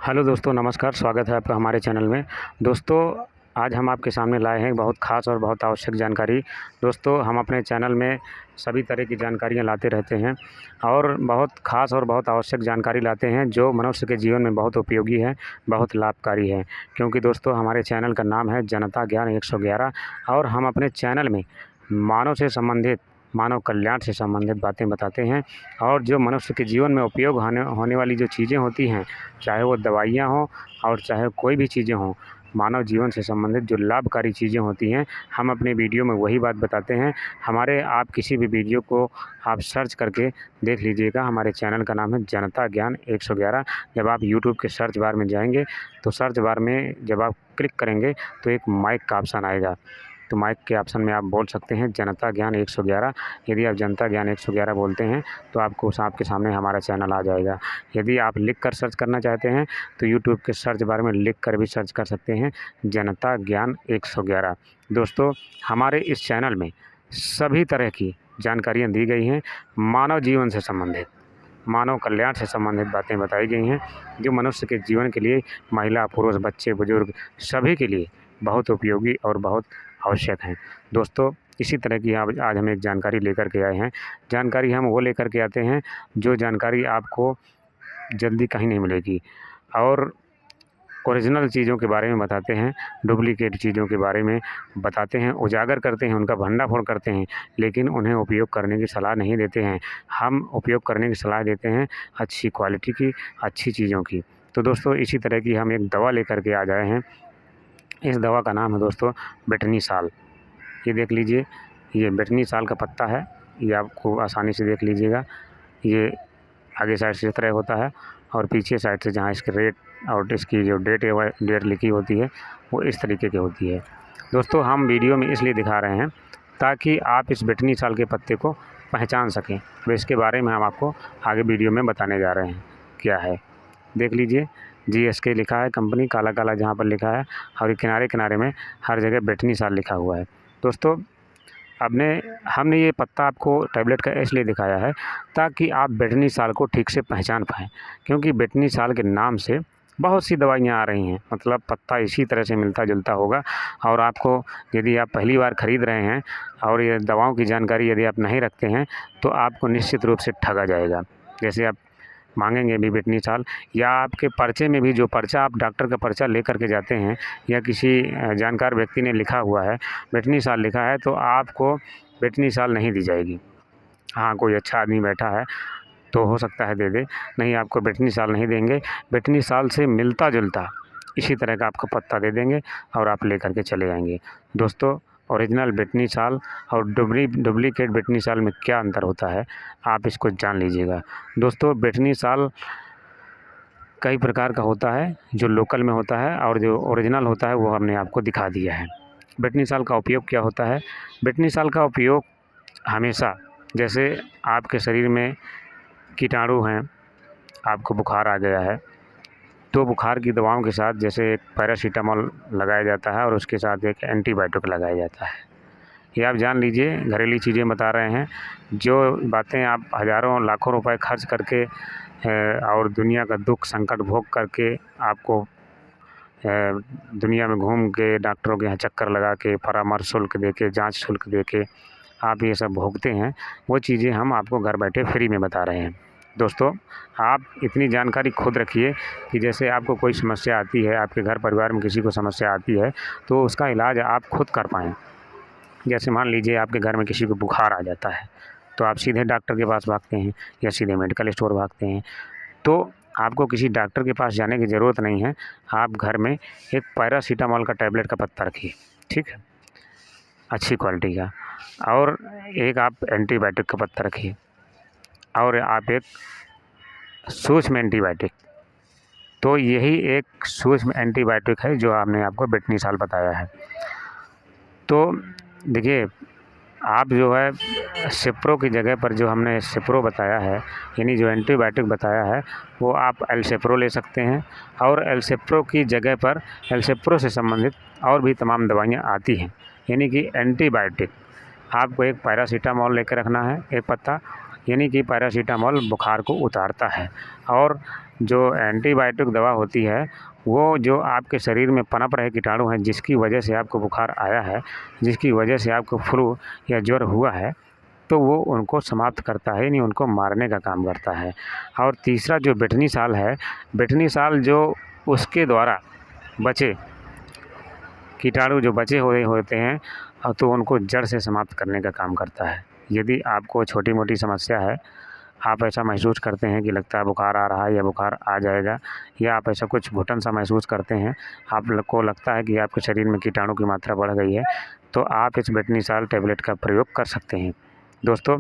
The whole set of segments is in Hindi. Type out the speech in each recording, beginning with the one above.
हेलो दोस्तों, नमस्कार। स्वागत है आपका हमारे चैनल में। दोस्तों, आज हम आपके सामने लाए हैं बहुत ख़ास और बहुत आवश्यक जानकारी। दोस्तों, हम अपने चैनल में सभी तरह की जानकारियाँ लाते रहते हैं और बहुत ख़ास और बहुत आवश्यक जानकारी लाते हैं जो मनुष्य के जीवन में बहुत उपयोगी है, बहुत लाभकारी है। क्योंकि दोस्तों, हमारे चैनल का नाम है जनता ज्ञान 111 और हम अपने चैनल में मानव से संबंधित, मानव कल्याण से संबंधित बातें बताते हैं और जो मनुष्य के जीवन में उपयोग होने वाली जो चीज़ें होती हैं, चाहे वो दवाइयाँ हों और चाहे कोई भी चीज़ें हों, मानव जीवन से संबंधित जो लाभकारी चीज़ें होती हैं, हम अपने वीडियो में वही बात बताते हैं। हमारे आप किसी भी वीडियो को आप सर्च करके देख लीजिएगा। हमारे चैनल का नाम है जनता ज्ञान 111। जब आप यूट्यूब के सर्च बार में जाएंगे तो सर्च बार में जब आप क्लिक करेंगे तो एक माइक का ऑप्शन आएगा। तो माइक के ऑप्शन में आप बोल सकते हैं जनता ज्ञान 111। यदि आप जनता ज्ञान 111 बोलते हैं तो आपके सामने हमारा चैनल आ जाएगा। यदि आप लिख कर सर्च करना चाहते हैं तो यूट्यूब के सर्च बार में लिख कर भी सर्च कर सकते हैं जनता ज्ञान 111। दोस्तों, हमारे इस चैनल में सभी तरह की जानकारियाँ दी गई हैं। मानव जीवन से संबंधित, मानव कल्याण से संबंधित बातें बताई गई हैं जो मनुष्य के जीवन के लिए, महिला, पुरुष, बच्चे, बुजुर्ग सभी के लिए बहुत उपयोगी और बहुत आवश्यक हैं। दोस्तों, इसी तरह की आज हम एक जानकारी लेकर के आए हैं। जानकारी हम वो लेकर के आते हैं जो जानकारी आपको जल्दी कहीं नहीं मिलेगी और ओरिजिनल चीज़ों के बारे में बताते हैं, डुप्लीकेट चीज़ों के बारे में बताते हैं, उजागर करते हैं, उनका भंडाफोड़ करते हैं, लेकिन उन्हें उपयोग करने की सलाह नहीं देते हैं। हम उपयोग करने की सलाह देते हैं अच्छी क्वालिटी की, अच्छी चीज़ों की। तो दोस्तों, इसी तरह की हम एक दवा लेकर के आ जाए हैं। इस दवा का नाम है दोस्तों बेटनी साल। ये देख लीजिए, ये बेटनी साल का पत्ता है। ये आपको आसानी से देख लीजिएगा। ये आगे साइड से इस तरह होता है और पीछे साइड से जहाँ इसके रेट और इसकी जो डेट लिखी होती है वो इस तरीके की होती है। दोस्तों, हम वीडियो में इसलिए दिखा रहे हैं ताकि आप इस बेटनी साल के पत्ते को पहचान सकें। तो इसके बारे में हम आपको आगे वीडियो में बताने जा रहे हैं क्या है। देख लीजिए, GSK लिखा है, कंपनी काला काला जहाँ पर लिखा है और ये किनारे किनारे में हर जगह बेटनी साल लिखा हुआ है। दोस्तों, हमने ये पत्ता आपको टैबलेट का इसलिए दिखाया है ताकि आप बेटनी साल को ठीक से पहचान पाएँ। क्योंकि बेटनी साल के नाम से बहुत सी दवाइयाँ आ रही हैं, मतलब पत्ता इसी तरह से मिलता-जुलता होगा और आपको, यदि आप पहली बार ख़रीद रहे हैं और ये दवाओं की जानकारी यदि आप नहीं रखते हैं तो आपको निश्चित रूप से ठगा जाएगा। जैसे आप मांगेंगे भी बेटनी साल, या आपके पर्चे में भी, जो पर्चा आप डॉक्टर का पर्चा लेकर के जाते हैं या किसी जानकार व्यक्ति ने लिखा हुआ है बेटनी साल लिखा है, तो आपको बेटनी साल नहीं दी जाएगी। हाँ, कोई अच्छा आदमी बैठा है तो हो सकता है दे दे, नहीं आपको बेटनी साल नहीं देंगे। बेटनी साल से मिलता जुलता इसी तरह का आपको पत्ता दे देंगे और आप लेकर के चले आएंगे। दोस्तों, ओरिजिनल बेटनी साल और डुप्लीकेट बेटनी साल में क्या अंतर होता है, आप इसको जान लीजिएगा। दोस्तों, बेटनी साल कई प्रकार का होता है, जो लोकल में होता है और जो ओरिजिनल होता है वो हमने आपको दिखा दिया है। बेटनी साल का उपयोग क्या होता है? बेटनी साल का उपयोग हमेशा, जैसे आपके शरीर में कीटाणु हैं, आपको बुखार आ गया है, तो बुखार की दवाओं के साथ जैसे एक पैरासीटामॉल लगाया जाता है और उसके साथ एक एंटीबायोटिक लगाया जाता है। ये आप जान लीजिए, घरेलू चीज़ें बता रहे हैं। जो बातें आप हज़ारों लाखों रुपए खर्च करके और दुनिया का दुख संकट भोग करके आपको दुनिया में घूम के डॉक्टरों के यहाँ चक्कर लगा के, परामर्श शुल्क दे के, जाँच शुल्क दे के आप ये सब भोगते हैं, वो चीज़ें हम आपको घर बैठे फ्री में बता रहे हैं। दोस्तों, आप इतनी जानकारी खुद रखिए कि जैसे आपको कोई समस्या आती है, आपके घर परिवार में किसी को समस्या आती है, तो उसका इलाज आप खुद कर पाएँ। जैसे मान लीजिए आपके घर में किसी को बुखार आ जाता है, तो आप सीधे डॉक्टर के पास भागते हैं या सीधे मेडिकल स्टोर भागते हैं। तो आपको किसी डॉक्टर के पास जाने की ज़रूरत नहीं है। आप घर में एक पैरासीटामॉल का टैबलेट का पत्ता रखिए, ठीक है, अच्छी क्वालिटी का, और एक आप एंटीबायोटिक का पत्ता रखिए और आप एक सूक्ष्म एंटीबायोटिक। तो यही एक सूक्ष्म एंटीबायोटिक है जो हमने आपको बेटनी साल बताया है। तो देखिए, आप जो है सिप्रो की जगह पर जो हमने सिप्रो बताया है, यानी जो एंटीबायोटिक बताया है, वो आप एलसिप्रो ले सकते हैं और एलसिप्रो की जगह पर एलसिप्रो से संबंधित और भी तमाम दवाइयाँ आती हैं। यानी कि एंटीबायोटिक आपको एक पैरासीटामॉल लेकर रखना है, एक पत्ता, यानी कि पैरासीटामॉल बुखार को उतारता है और जो एंटीबायोटिक दवा होती है वो जो आपके शरीर में पनप रहे कीटाणु हैं जिसकी वजह से आपको बुखार आया है, जिसकी वजह से आपको फ्लू या ज्वर हुआ है, तो वो उनको समाप्त करता है, यानी उनको मारने का काम करता है। और तीसरा जो बेटनीसाल है, बेटनीसाल जो उसके द्वारा बचे कीटाणु जो बचे हुए होते हैं तो उनको जड़ से समाप्त करने का काम करता है। यदि आपको छोटी मोटी समस्या है, आप ऐसा महसूस करते हैं कि लगता है बुखार आ रहा है या बुखार आ जाएगा, या आप ऐसा कुछ घुटन सा महसूस करते हैं, को लगता है कि आपके शरीर में कीटाणु की मात्रा बढ़ गई है, तो आप इस बेटनीसाल टैबलेट का प्रयोग कर सकते हैं। दोस्तों,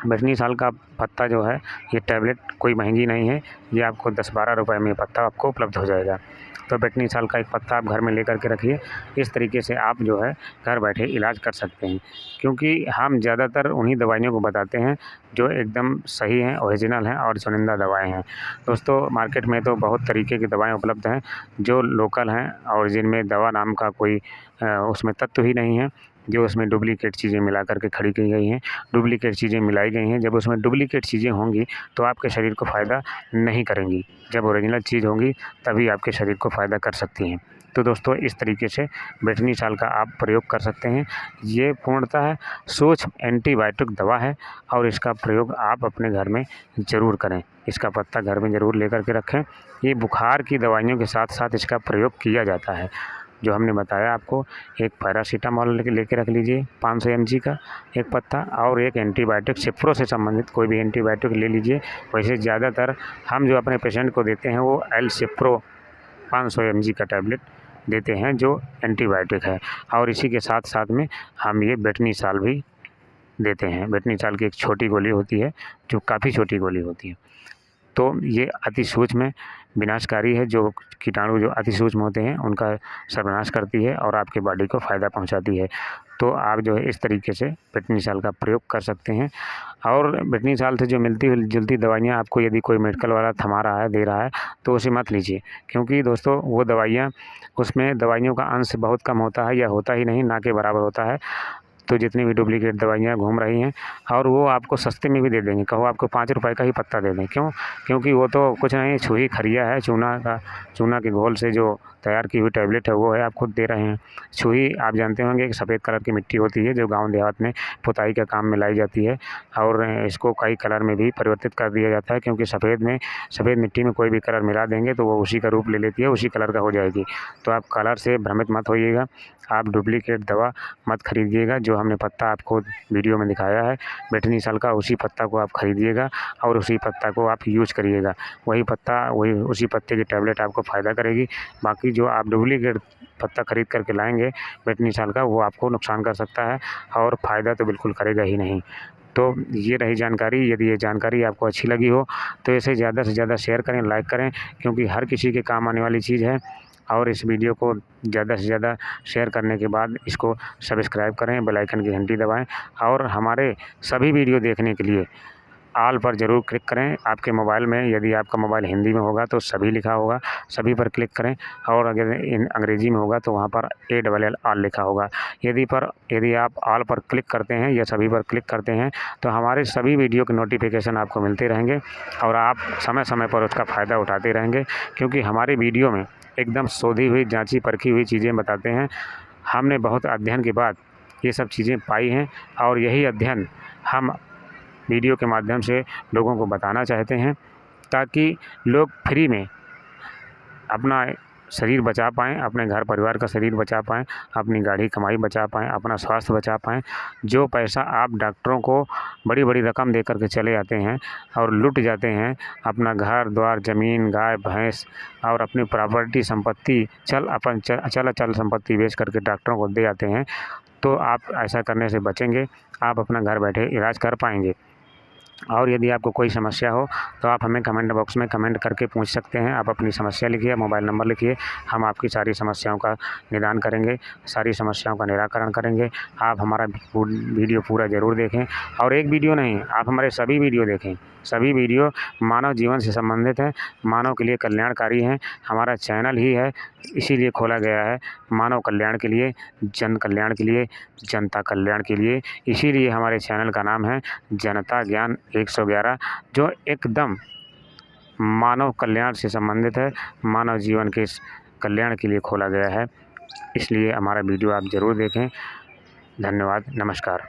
बेटनीसाल का पत्ता जो है, ये टैबलेट कोई महंगी नहीं है, ये आपको 10-12 रुपए में पत्ता आपको उपलब्ध हो जाएगा। तो बेटनीसाल का एक पत्ता आप घर में लेकर के रखिए। इस तरीके से आप जो है घर बैठे इलाज कर सकते हैं, क्योंकि हम ज़्यादातर उन्हीं दवाइयों को बताते हैं जो एकदम सही हैं, ओरिजिनल हैं और चुनिंदा दवाएँ हैं। दोस्तों, मार्केट में तो बहुत तरीके की दवाएँ उपलब्ध हैं जो लोकल हैं और जिनमें दवा नाम का कोई उसमें तत्व ही नहीं है, जो उसमें डुप्लीकेट चीज़ें मिला कर के खड़ी की गई हैं, डुप्लीकेट चीज़ें मिलाई गई हैं। जब उसमें डुप्लीकेट चीज़ें होंगी तो आपके शरीर को फ़ायदा नहीं करेंगी। जब ओरिजिनल चीज़ होगी तभी आपके शरीर को फ़ायदा कर सकती हैं। तो दोस्तों, इस तरीके से बेटनीसाल का आप प्रयोग कर सकते हैं। ये पूर्णतः सूक्ष्म एंटीबायोटिक दवा है और इसका प्रयोग आप अपने घर में ज़रूर करें। इसका पत्ता घर में ज़रूर लेकर के रखें। ये बुखार की दवाइयों के साथ साथ इसका प्रयोग किया जाता है। जो हमने बताया आपको, एक पैरासीटामॉल लेके रख लीजिए 500 mg का एक पत्ता, और एक एंटीबायोटिक सिप्रो से संबंधित कोई भी एंटीबायोटिक ले लीजिए। वैसे ज़्यादातर हम जो अपने पेशेंट को देते हैं वो एल सिप्रो 500 mg का टैबलेट देते हैं जो एंटीबायोटिक है, और इसी के साथ साथ में हम ये बेटनीसाल भी देते हैं। बेटनीसाल की एक छोटी गोली होती है जो काफ़ी छोटी गोली होती है। तो ये अति सूक्ष्म विनाशकारी है, जो कीटाणु जो अति सूक्ष्म होते हैं उनका सर्वनाश करती है और आपके बॉडी को फ़ायदा पहुंचाती है। तो आप जो है इस तरीके से बेटनीसाल का प्रयोग कर सकते हैं। और बेटनीसाल से जो मिलती जुलती दवाइयाँ आपको यदि कोई मेडिकल वाला थमा रहा है, दे रहा है, तो उसे मत लीजिए, क्योंकि दोस्तों वो दवाइयाँ, उसमें दवाइयों का अंश बहुत कम होता है या होता ही नहीं, ना के बराबर होता है। तो जितनी भी डुप्लीकेट दवाइयाँ घूम रही हैं, और वो आपको सस्ते में भी दे देंगे, कहो आपको 5 रुपए का ही पत्ता दे दें। क्यों? क्योंकि वो तो कुछ नहीं, छुई खरिया है, चूना के घोल से जो तैयार की हुई टैबलेट है वो है, आप खुद दे रहे हैं। छुई आप जानते होंगे कि सफ़ेद कलर की मिट्टी होती है जो गाँव देहात में पुताई का काम में लाई जाती है, और इसको कई कलर में भी परिवर्तित कर दिया जाता है, क्योंकि सफ़ेद मिट्टी में कोई भी कलर मिला देंगे तो वो उसी का रूप ले लेती है, उसी कलर का हो जाएगी। तो आप कलर से भ्रमित मत होइएगा, आप डुप्लीकेट दवा मत खरीदिएगा। जो हमने पत्ता आपको वीडियो में दिखाया है बेटनीसाल का, उसी पत्ता को आप खरीदिएगा और उसी पत्ता को आप यूज़ करिएगा। वही उसी पत्ते की टैबलेट आपको फ़ायदा करेगी। बाकी जो आप डुप्लीकेट पत्ता खरीद करके लाएंगे बेटनीसाल का, वो आपको नुकसान कर सकता है और फ़ायदा तो बिल्कुल करेगा ही नहीं। तो ये रही जानकारी। यदि ये जानकारी आपको अच्छी लगी हो तो इसे ज़्यादा से ज़्यादा शेयर करें, लाइक करें, क्योंकि हर किसी के काम आने वाली चीज़ है। और इस वीडियो को ज़्यादा से ज़्यादा शेयर करने के बाद इसको सब्सक्राइब करें, बेल आइकन की घंटी दबाएं, और हमारे सभी वीडियो देखने के लिए ऑल पर ज़रूर क्लिक करें। आपके मोबाइल में यदि आपका मोबाइल हिंदी में होगा तो सभी लिखा होगा, सभी पर क्लिक करें, और अगर अंग्रेजी में होगा तो वहाँ पर ALL ऑल लिखा होगा। यदि आप ऑल पर क्लिक करते हैं या सभी पर क्लिक करते हैं तो हमारे सभी वीडियो के नोटिफिकेशन आपको मिलते रहेंगे और आप समय समय पर उसका फ़ायदा उठाते रहेंगे, क्योंकि हमारे वीडियो में एकदम शोधी हुई, जाँची परखी हुई चीज़ें बताते हैं। हमने बहुत अध्ययन के बाद ये सब चीज़ें पाई हैं, और यही अध्ययन हम वीडियो के माध्यम से लोगों को बताना चाहते हैं, ताकि लोग फ्री में अपना शरीर बचा पाएँ, अपने घर परिवार का शरीर बचा पाएँ, अपनी गाड़ी कमाई बचा पाएँ, अपना स्वास्थ्य बचा पाएँ। जो पैसा आप डॉक्टरों को बड़ी बड़ी रकम दे कर के चले आते हैं और लुट जाते हैं, अपना घर द्वार, ज़मीन, गाय भैंस और अपनी प्रॉपर्टी संपत्ति, अचल संपत्ति बेच करके डॉक्टरों को दे आते हैं, तो आप ऐसा करने से बचेंगे। आप अपना घर बैठे इलाज कर पाएंगे। और यदि आपको कोई समस्या हो तो आप हमें कमेंट बॉक्स में कमेंट करके पूछ सकते हैं। आप अपनी समस्या लिखिए, मोबाइल नंबर लिखिए, हम आपकी सारी समस्याओं का निदान करेंगे, सारी समस्याओं का निराकरण करेंगे। आप हमारा वीडियो पूरा ज़रूर देखें, और एक वीडियो नहीं, आप हमारे सभी वीडियो देखें। सभी वीडियो मानव जीवन से संबंधित हैं, मानव के लिए कल्याणकारी हैं। हमारा चैनल ही है, इसीलिए खोला गया है, मानव कल्याण के लिए, जन कल्याण के लिए, जनता कल्याण के लिए। इसीलिए हमारे चैनल का नाम है जनता ज्ञान 111, जो एकदम मानव कल्याण से संबंधित है, मानव जीवन के कल्याण के लिए खोला गया है। इसलिए हमारा वीडियो आप ज़रूर देखें। धन्यवाद, नमस्कार।